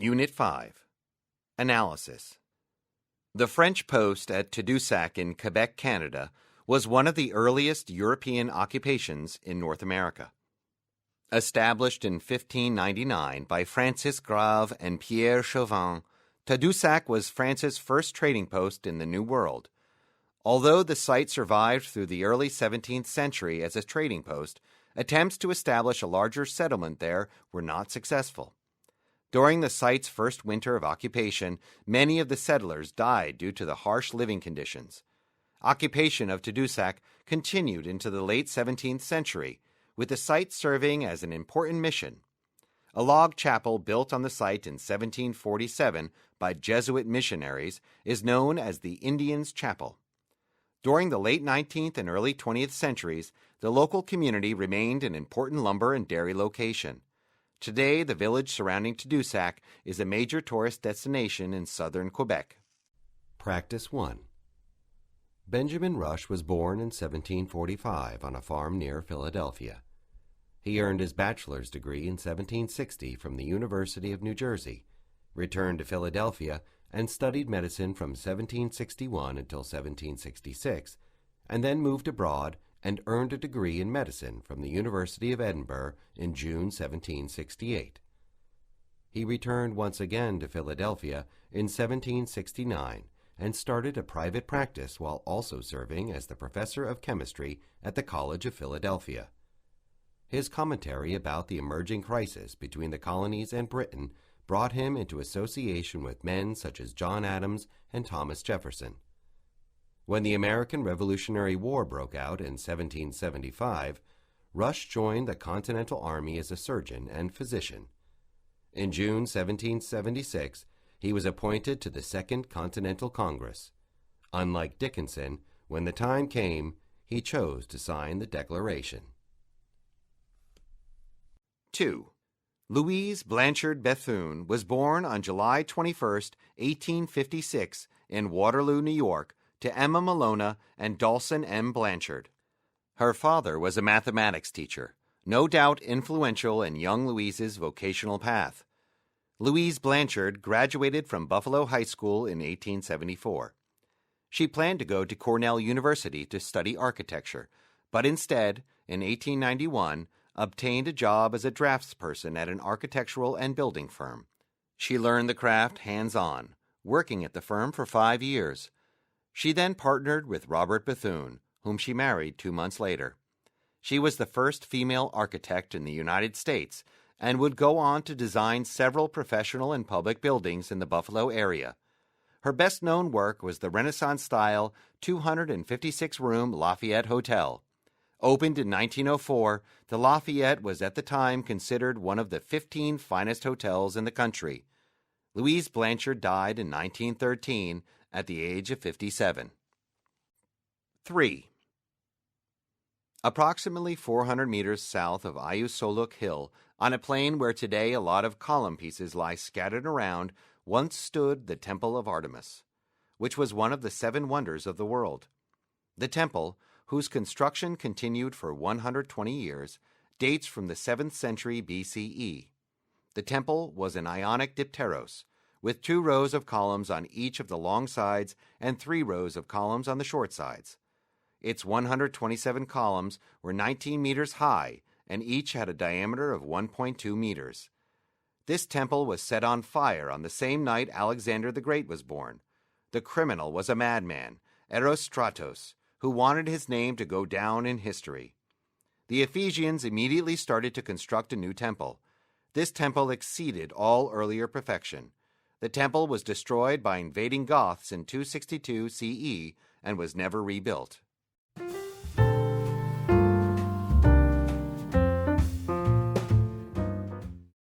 Unit 5. Analysis. The French post at Tadoussac in Quebec, Canada, was one of the earliest European occupations in North America. Established in 1599 by Francis Grave and Pierre Chauvin, Tadoussac was France's first trading post in the New World. Although the site survived through the early 17th century as a trading post, attempts to establish a larger settlement there were not successful. During the site's first winter of occupation, many of the settlers died due to the harsh living conditions. Occupation of Tadoussac continued into the late 17th century, with the site serving as an important mission. A log chapel built on the site in 1747 by Jesuit missionaries is known as the Indians' Chapel. During the late 19th and early 20th centuries, the local community remained an important lumber and dairy location. Today, the village surrounding Tadoussac is a major tourist destination in southern Quebec. Practice 1. Benjamin Rush was born in 1745 on a farm near Philadelphia. He earned his bachelor's degree in 1760 from the University of New Jersey, returned to Philadelphia, and studied medicine from 1761 until 1766, and then moved abroad and earned a degree in medicine from the University of Edinburgh in June 1768. He returned once again to Philadelphia in 1769 and started a private practice while also serving as the professor of chemistry at the College of Philadelphia. His commentary about the emerging crisis between the colonies and Britain brought him into association with men such as John Adams and Thomas Jefferson. When the American Revolutionary War broke out in 1775, Rush joined the Continental Army as a surgeon and physician. In June 1776, he was appointed to the Second Continental Congress. Unlike Dickinson, when the time came, he chose to sign the Declaration. 2. Louise Blanchard Bethune was born on July 21, 1856, in Waterloo, New York, to Emma Malona and Dawson M. Blanchard. Her father was a mathematics teacher, no doubt influential in young Louise's vocational path. Louise Blanchard graduated from Buffalo High School in 1874. She planned to go to Cornell University to study architecture, but instead, in 1891, obtained a job as a draftsperson at an architectural and building firm. She learned the craft hands-on, working at the firm for 5 years. She then partnered with Robert Bethune, whom she married 2 months later. She was the first female architect in the United States and would go on to design several professional and public buildings in the Buffalo area. Her best-known work was the Renaissance-style 256-room Lafayette Hotel. Opened in 1904, the Lafayette was at the time considered one of the 15 finest hotels in the country. Louise Blanchard died in 1913 at the age of 57. 3. Approximately 400 meters south of Ayusoluk Hill, on a plain where today a lot of column pieces lie scattered around, once stood the Temple of Artemis, which was one of the 7 wonders of the world. The temple, whose construction continued for 120 years, dates from the 7th century BCE. The temple was an Ionic dipteros, with 2 rows of columns on each of the long sides and 3 rows of columns on the short sides. Its 127 columns were 19 meters high, and each had a diameter of 1.2 meters. This temple was set on fire on the same night Alexander the Great was born. The criminal was a madman, Erostratos, who wanted his name to go down in history. The Ephesians immediately started to construct a new temple. This temple exceeded all earlier perfection. The temple was destroyed by invading Goths in 262 CE and was never rebuilt.